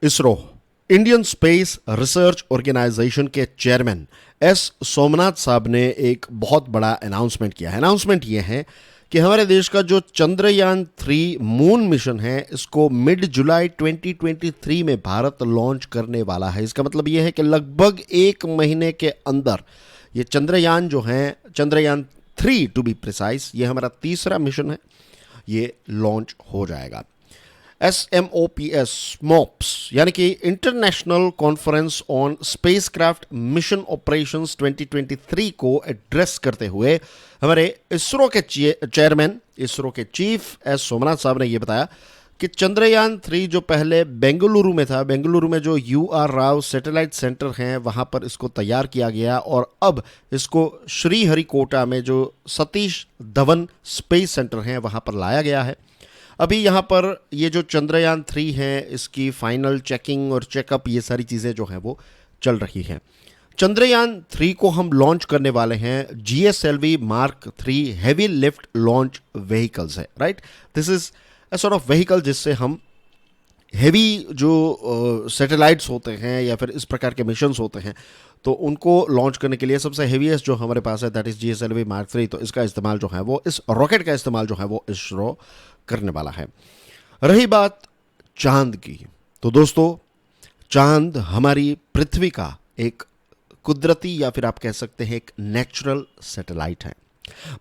ISRO Indian Space Research Organisation के chairman S Somnath साहब ने एक बहुत बड़ा अनाउंसमेंट किया है। अनाउंसमेंट ये है कि हमारे देश का जो चंद्रयान-3 मून मिशन है इसको मिड जुलाई 2023 में भारत लॉन्च करने वाला है। इसका मतलब ये है कि लगभग एक महीने के अंदर ये चंद्रयान जो है, चंद्रयान-3 टू बी प्रिसाइज, ये हमारा तीसरा मिशन है, ये लॉन्च हो जाएगा। SMOPS स्मॉप्स यानी कि international conference on spacecraft mission operations 2023 को एड्रेस करते हुए हमारे इसरो के चेयरमैन, इसरो के चीफ एस सोमनाथ साहब ने यह बताया कि चंद्रयान-3 जो पहले बेंगलुरु में था, बेंगलुरु में जो UR राव सैटेलाइट सेंटर हैं वहां पर इसको तैयार किया गया और अब इसको श्रीहरिकोटा में जो सतीश धवन स्पेस सेंटर हैं वहां पर लाया गया है। अभी यहाँ पर ये जो चंद्रयान-3 है इसकी फाइनल चेकिंग और चेकअप, ये सारी चीज़ें जो हैं वो चल रही हैं। चंद्रयान-3 को हम लॉन्च करने वाले हैं GSLV Mark 3 heavy lift launch vehicles है, right. This is a sort of vehicle जिससे हम हैवी जो सैटेलाइट्स होते हैं या फिर इस प्रकार के मिशंस होते हैं तो उनको लॉन्च करने के लिए सबसे हेवीएस्ट जो हमारे पास है दैट इज GSLV Mark 3। तो इसका इस्तेमाल जो है वो, इस रॉकेट का इस्तेमाल जो है वो इसरो करने वाला है। रही बात चांद की, तो दोस्तों चांद हमारी पृथ्वी का एक कुदरती या फिर आप कह सकते हैं एक नेचुरल सैटेलाइट है।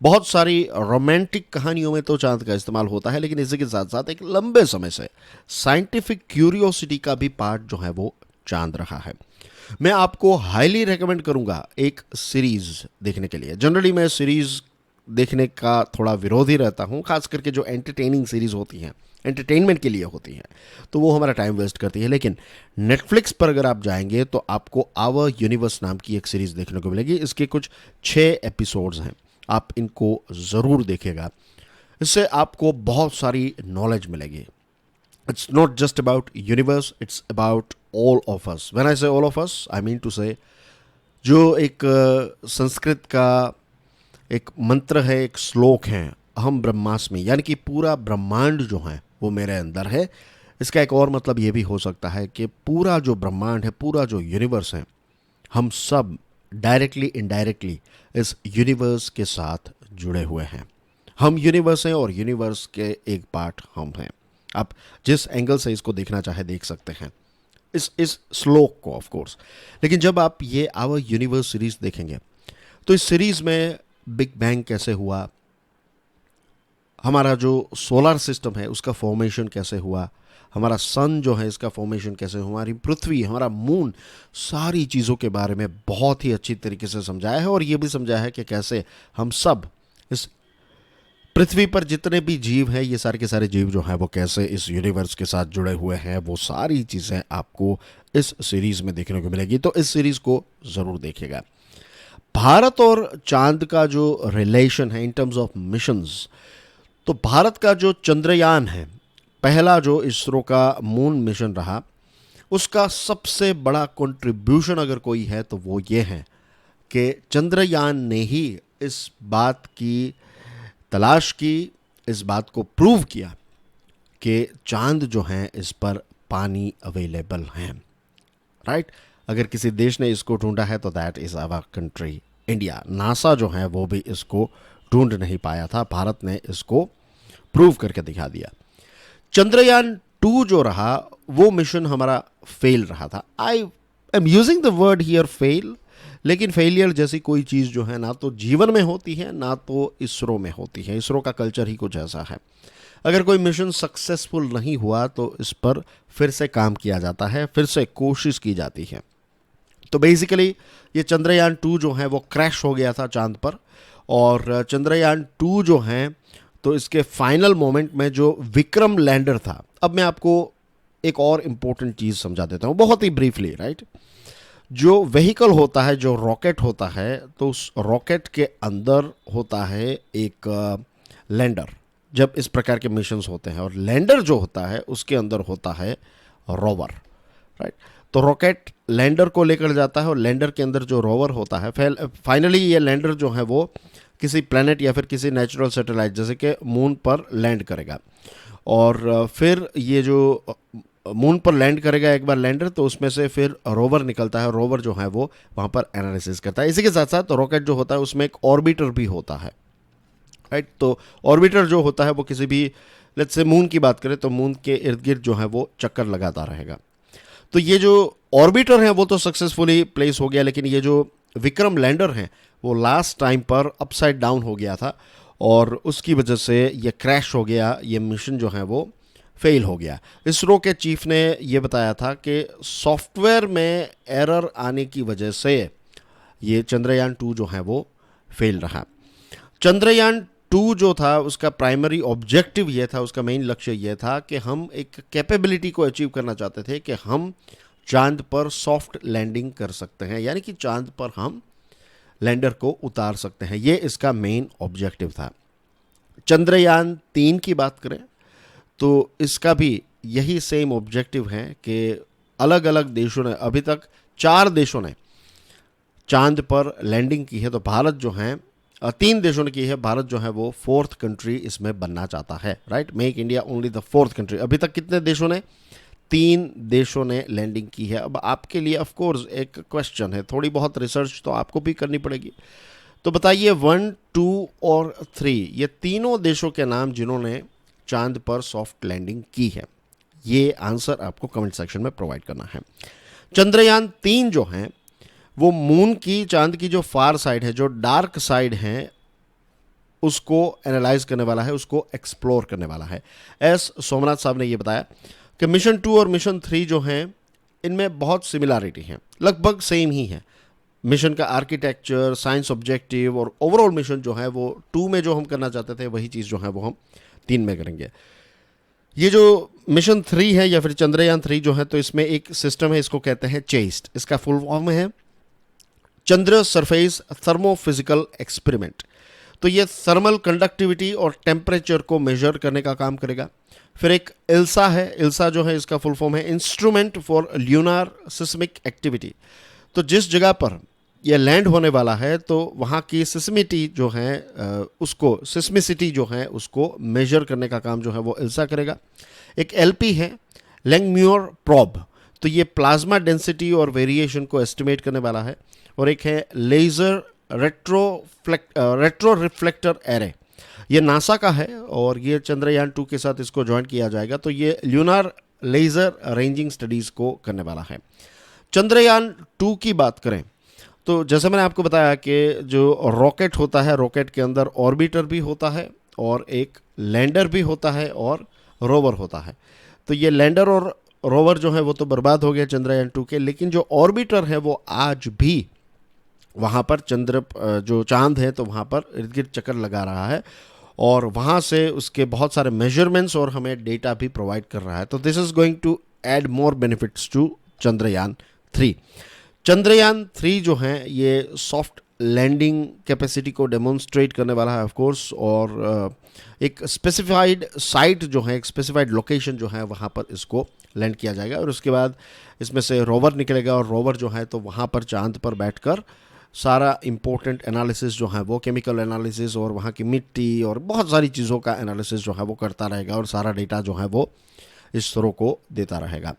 बहुत सारी रोमांटिक कहानियों में तो चांद का इस्तेमाल होता है, लेकिन इसी के साथ साथ एक लंबे समय से साइंटिफिक क्यूरियोसिटी का भी पार्ट जो है वो चांद रहा है। मैं आपको हाईली रेकमेंड करूंगा एक सीरीज देखने के लिए। जनरली मैं सीरीज देखने का थोड़ा विरोधी रहता हूं, खास करके जो एंटरटेनिंग सीरीज होती हैं, एंटरटेनमेंट के लिए होती हैं, तो वो हमारा टाइम वेस्ट करती है। लेकिन नेटफ्लिक्स पर अगर आप जाएंगे तो आपको आवर यूनिवर्स नाम की एक सीरीज देखने को मिलेगी। इसके कुछ 6 एपिसोड्स हैं, आप इनको ज़रूर देखिएगा। इससे आपको बहुत सारी नॉलेज मिलेगी। It's not just about universe, it's about all of us. When I say all of us, I mean to say जो एक संस्कृत का एक मंत्र है, एक श्लोक है, अहम ब्रह्मास्मि, यानी कि पूरा ब्रह्मांड जो है वो मेरे अंदर है। इसका एक और मतलब ये भी हो सकता है कि पूरा जो ब्रह्मांड है, पूरा जो यूनिवर्स है, हम सब डायरेक्टली इनडायरेक्टली इस यूनिवर्स के साथ जुड़े हुए हैं। हम यूनिवर्स हैं और यूनिवर्स के एक पार्ट हम हैं। आप जिस एंगल से इसको देखना चाहे देख सकते हैं इस श्लोक को, ऑफ कोर्स। लेकिन जब आप ये आवर यूनिवर्स सीरीज देखेंगे तो इस सीरीज में बिग बैंग कैसे हुआ, हमारा जो सोलर सिस्टम है उसका फॉर्मेशन कैसे हुआ, हमारा सन जो है इसका फॉर्मेशन कैसे हुआ, हमारी पृथ्वी, हमारा मून, सारी चीज़ों के बारे में बहुत ही अच्छी तरीके से समझाया है। और ये भी समझाया है कि कैसे हम सब इस पृथ्वी पर जितने भी जीव हैं, ये सारे के सारे जीव जो हैं वो कैसे इस यूनिवर्स के साथ जुड़े हुए हैं, वो सारी चीज़ें आपको इस सीरीज़ में देखने को मिलेगी। तो इस सीरीज़ को ज़रूर देखिएगा। भारत और चांद का जो रिलेशन है इन टर्म्स ऑफ मिशंस, तो भारत का जो चंद्रयान है, पहला जो इसरो का मून मिशन रहा, उसका सबसे बड़ा कंट्रीब्यूशन अगर कोई है तो वो ये है कि चंद्रयान ने ही इस बात की तलाश की, इस बात को प्रूव किया कि चांद जो है इस पर पानी अवेलेबल है, राइट। अगर किसी देश ने इसको ढूंढा है तो that is our country India. NASA जो है वो भी इसको ढूंढ नहीं पाया था, भारत ने इसको प्रूव करके दिखा दिया। चंद्रयान-2 जो रहा वो मिशन हमारा फेल रहा था। I am using the word here fail, लेकिन फेलियर जैसी कोई चीज़ जो है ना तो जीवन में होती है ना तो इसरो में होती है। इसरो का कल्चर ही कुछ ऐसा है। अगर कोई मिशन सक्सेसफुल नहीं हुआ तो इस पर फिर से काम किया जाता है, फिर से कोशिश की जाती है। तो बेसिकली ये चंद्रयान-2 जो है वो क्रैश हो गया था चांद पर, और चंद्रयान-2 जो है तो इसके फाइनल मोमेंट में जो विक्रम लैंडर था, अब मैं आपको एक और इम्पोर्टेंट चीज़ समझा देता हूँ बहुत ही ब्रीफली, राइट। जो व्हीकल होता है, जो रॉकेट होता है, तो उस रॉकेट के अंदर होता है एक लैंडर जब इस प्रकार के मिशंस होते हैं, और लैंडर जो होता है उसके अंदर होता है रोवर, राइट। तो रॉकेट लैंडर को लेकर जाता है और लैंडर के अंदर जो रोवर होता है, फाइनली ये लैंडर जो है वो किसी प्लैनेट या फिर किसी नेचुरल सैटेलाइट जैसे कि मून पर लैंड करेगा। और फिर ये जो मून पर लैंड करेगा एक बार लैंडर, तो उसमें से फिर रोवर निकलता है। रोवर जो है वो वहाँ पर एनालिसिस करता है। इसी के साथ साथ रॉकेट जो होता है उसमें एक ऑर्बिटर भी होता है, राइट। तो ऑर्बिटर जो होता है वो किसी भी, लेट्स से मून की बात करें तो मून के इर्द गिर्द जो है वो चक्कर लगाता रहेगा। तो ये जो ऑर्बिटर है वो तो सक्सेसफुली प्लेस हो गया, लेकिन ये जो विक्रम लैंडर है वो लास्ट टाइम पर अपसाइड डाउन हो गया था और उसकी वजह से ये क्रैश हो गया, ये मिशन जो है वो फेल हो गया। इसरो के चीफ ने ये बताया था कि सॉफ्टवेयर में एरर आने की वजह से ये चंद्रयान 2 जो है वो फेल रहा। चंद्रयान 2 जो था उसका प्राइमरी ऑब्जेक्टिव ये था, उसका मेन लक्ष्य ये था कि हम एक कैपेबिलिटी को अचीव करना चाहते थे कि हम चांद पर सॉफ्ट लैंडिंग कर सकते हैं, यानी कि चांद पर हम लैंडर को उतार सकते हैं। ये इसका मेन ऑब्जेक्टिव था। चंद्रयान 3 की बात करें तो इसका भी यही सेम ऑब्जेक्टिव है कि अलग अलग देशों ने, अभी तक 4 देशों ने चांद पर लैंडिंग की है। तो भारत जो है 3 देशों ने की है, भारत जो है वो 4th कंट्री इसमें बनना चाहता है, right. Make India only the 4th country. अभी तक कितने देशों ने? 3 देशों ने लैंडिंग की है। अब आपके लिए ऑफ कोर्स एक क्वेश्चन है, थोड़ी बहुत रिसर्च तो आपको भी करनी पड़ेगी। तो बताइए 1, 2 और 3 ये तीनों देशों के नाम जिन्होंने चांद पर सॉफ्ट लैंडिंग की है। ये आंसर आपको कमेंट सेक्शन में प्रोवाइड करना है। चंद्रयान 3 जो है वो मून की, चांद की जो फार साइड है, जो डार्क साइड है, उसको एनालाइज करने वाला है, उसको एक्सप्लोर करने वाला है। एस सोमनाथ साहब ने ये बताया कि मिशन 2 और मिशन 3 जो हैं इनमें बहुत सिमिलरिटी है, लगभग सेम ही है। मिशन का आर्किटेक्चर, साइंस ऑब्जेक्टिव और ओवरऑल मिशन जो है वो 2 में जो हम करना चाहते थे वही चीज़ जो है वो हम 3 में करेंगे। ये जो मिशन 3 है या फिर चंद्रयान 3 जो है, तो इसमें एक सिस्टम है, इसको कहते हैं चेस्ट। इसका फुल फॉर्म है चंद्र सरफेस थर्मोफिजिकल एक्सपेरिमेंट। तो ये थर्मल कंडक्टिविटी और टेम्परेचर को मेजर करने का काम करेगा। फिर एक इल्सा है, इल्सा जो है इसका फुल फॉर्म है इंस्ट्रूमेंट फॉर ल्यूनार सिस्मिक एक्टिविटी। तो जिस जगह पर यह लैंड होने वाला है तो वहाँ की सिस्मिटी जो है उसको, सिस्मिसिटी जो है उसको मेजर करने का काम जो है वो इल्सा करेगा। एक एलपी है लैंगम्यूर प्रोब, तो ये प्लाज्मा डेंसिटी और वेरिएशन को एस्टिमेट करने वाला है। और एक है लेज़र रेट्रो रिफ्लेक्टर एरे, ये नासा का है और ये चंद्रयान 2 के साथ इसको ज्वाइन किया जाएगा। तो ये ल्यूनार लेज़र रेंजिंग स्टडीज़ को करने वाला है। चंद्रयान 2 की बात करें तो जैसे मैंने आपको बताया कि जो रॉकेट होता है, रॉकेट के अंदर ऑर्बिटर भी होता है और एक लैंडर भी होता है और रोवर होता है। तो ये लैंडर और रोवर जो है वो तो बर्बाद हो गया चंद्रयान 2 के, लेकिन जो ऑर्बिटर है वो आज भी वहाँ पर जो चांद है तो वहाँ पर इर्द गिर्द चक्कर लगा रहा है और वहाँ से उसके बहुत सारे मेजरमेंट्स और हमें डेटा भी प्रोवाइड कर रहा है। तो this is going to add more benefits to Chandrayaan 3। Chandrayaan 3 जो है ये सॉफ्ट लैंडिंग कैपेसिटी को डेमोन्स्ट्रेट करने वाला है ऑफ कोर्स, और एक स्पेसिफाइड साइट जो है, एक स्पेसिफाइड लोकेशन जो है वहाँ पर इसको लैंड किया जाएगा। और उसके बाद इसमें से रोवर निकलेगा और रोवर जो है तो वहाँ पर चांद पर बैठकर सारा इम्पोर्टेंट एनालिसिस जो है वो, केमिकल एनालिसिस और वहाँ की मिट्टी और बहुत सारी चीज़ों का एनालिसिस जो है वो करता रहेगा और सारा डेटा जो है वो इसरो को देता रहेगा।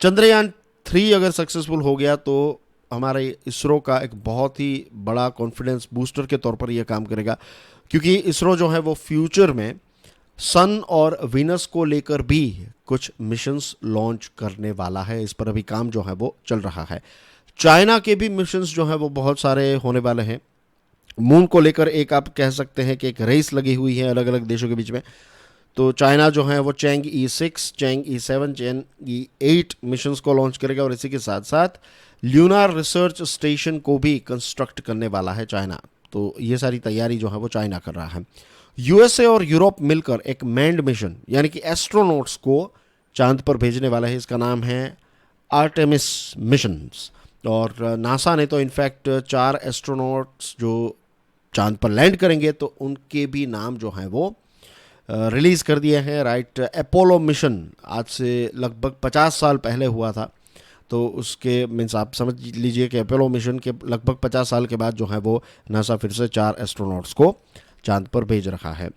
चंद्रयान 3 अगर सक्सेसफुल हो गया तो हमारे इसरो का एक बहुत ही बड़ा कॉन्फिडेंस बूस्टर के तौर पर यह काम करेगा, क्योंकि इसरो जो है वो फ्यूचर में सन और वीनस को लेकर भी कुछ मिशंस लॉन्च करने वाला है। इस पर अभी काम जो है वो चल रहा है। चाइना के भी मिशंस जो है वो बहुत सारे होने वाले हैं। मून को लेकर एक आप कह सकते हैं कि एक रेस लगी हुई है अलग अलग देशों के बीच में। तो चाइना जो है वो Chang'e E6, Chang'e E7, Chang'e E8 missions को लॉन्च करेगा और इसी के साथ साथ ल्यूनार रिसर्च स्टेशन को भी कंस्ट्रक्ट करने वाला है चाइना। तो ये सारी तैयारी जो है वो चाइना कर रहा है। यूएसए और यूरोप मिलकर एक मैन्ड मिशन यानी कि एस्ट्रोनॉट्स को चांद पर भेजने वाला है। इसका नाम है आर्टेमिस मिशंस। और नासा ने तो इनफैक्ट 4 एस्ट्रोनॉट्स जो चांद पर लैंड करेंगे तो उनके भी नाम जो हैं वो रिलीज़ कर दिए हैं, राइट। अपोलो मिशन आज से लगभग 50 साल पहले हुआ था, तो उसके मीन्स आप समझ लीजिए कि अपोलो मिशन के लगभग 50 साल के बाद जो है वो नासा फिर से 4 एस्ट्रोनॉट्स को चांद पर भेज रहा है।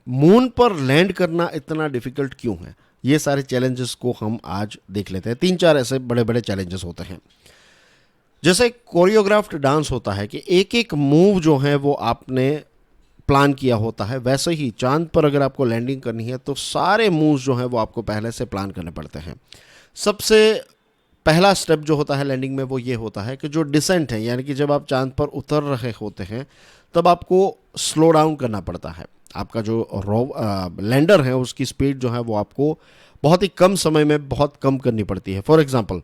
मून पर लैंड करना इतना डिफ़िकल्ट क्यों है, ये सारे चैलेंजेस को हम आज देख लेते हैं। 3-4 ऐसे बड़े बड़े चैलेंजेस होते हैं। जैसे कोरियोग्राफ्ड डांस होता है कि एक एक मूव जो है वो आपने प्लान किया होता है, वैसे ही चांद पर अगर आपको लैंडिंग करनी है तो सारे मूव्स जो हैं वो आपको पहले से प्लान करने पड़ते हैं। सबसे पहला स्टेप जो होता है लैंडिंग में वो ये होता है कि जो डिसेंट है, यानी कि जब आप चांद पर उतर रहे होते हैं तब आपको स्लो डाउन करना पड़ता है। आपका जो लैंडर है उसकी स्पीड जो है वो आपको बहुत ही कम समय में बहुत कम करनी पड़ती है। For example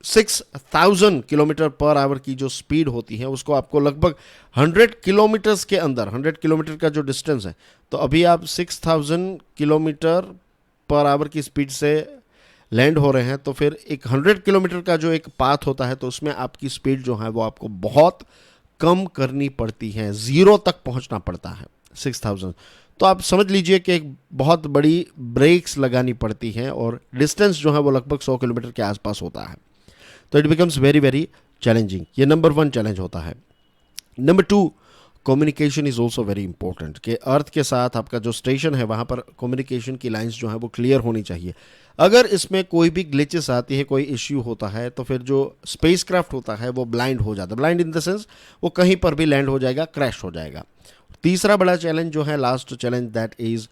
6000 kilometre per hour की जो स्पीड होती है उसको आपको लगभग 100 किलोमीटर्स के अंदर, 100 किलोमीटर का जो डिस्टेंस है, तो अभी आप 6000 किलोमीटर पर आवर की स्पीड से लैंड हो रहे हैं, तो फिर एक 100 किलोमीटर का जो एक पाथ होता है तो उसमें आपकी स्पीड जो है वो आपको बहुत कम करनी पड़ती है, 0 तक पहुंचना पड़ता है 6000। तो आप समझ लीजिए कि एक बहुत बड़ी ब्रेक्स लगानी पड़ती हैं और डिस्टेंस जो है वो लगभग 100 किलोमीटर के आसपास होता है। तो it becomes very very challenging. ये नंबर 1 चैलेंज होता है। Number 2, communication is also very important कि अर्थ के साथ आपका जो स्टेशन है वहाँ पर कम्युनिकेशन की लाइंस जो है वो क्लियर होनी चाहिए। अगर इसमें कोई भी ग्लिचेस आती है, कोई इश्यू होता है, तो फिर जो स्पेसक्राफ्ट होता है वो ब्लाइंड हो जाता है। ब्लाइंड इन द सेंस वो कहीं पर भी लैंड हो जाएगा, क्रैश हो जाएगा। तीसरा बड़ा चैलेंज जो है, लास्ट चैलेंज, दैट इज़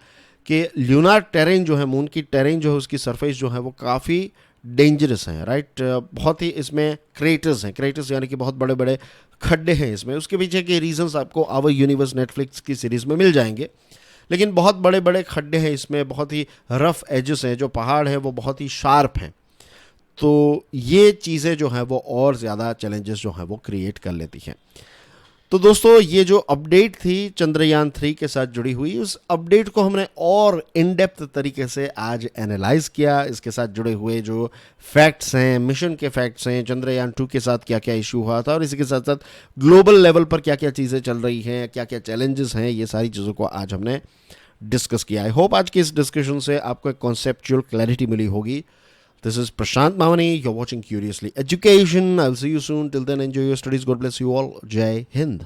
कि ल्यूनार टेरेन जो है, मून की टेरेन जो है, उसकी सरफेस जो है वो काफ़ी डेंजरस हैं, राइट। बहुत ही इसमें क्रेटर्स हैं, क्रेटर्स यानी कि बहुत बड़े बड़े खड्डे हैं इसमें। उसके पीछे के रीजंस आपको आवर यूनिवर्स नेटफ्लिक्स की सीरीज़ में मिल जाएंगे, लेकिन बहुत बड़े बड़े खड्डे हैं इसमें, बहुत ही रफ एजेस हैं, जो पहाड़ हैं वो बहुत ही शार्प हैं। तो ये चीज़ें जो हैं वो और ज़्यादा चैलेंजेस जो हैं वो क्रिएट कर लेती हैं। तो दोस्तों, ये जो अपडेट थी चंद्रयान 3 के साथ जुड़ी हुई, उस अपडेट को हमने और इन डेप्थ तरीके से आज एनालाइज किया। इसके साथ जुड़े हुए जो फैक्ट्स हैं, मिशन के फैक्ट्स हैं, चंद्रयान 2 के साथ क्या क्या इशू हुआ था और इसी के साथ साथ ग्लोबल लेवल पर क्या क्या चीज़ें चल रही हैं, क्या क्या चैलेंजेस हैं, ये सारी चीज़ों को आज हमने डिस्कस किया। आई होप आज की इस डिस्कशन से आपको एक कॉन्सेप्चुअल क्लैरिटी मिली होगी। This is Prashant Mavani. You're watching Curiously Education. I'll see you soon. Till then, enjoy your studies. God bless you all. Jai Hind.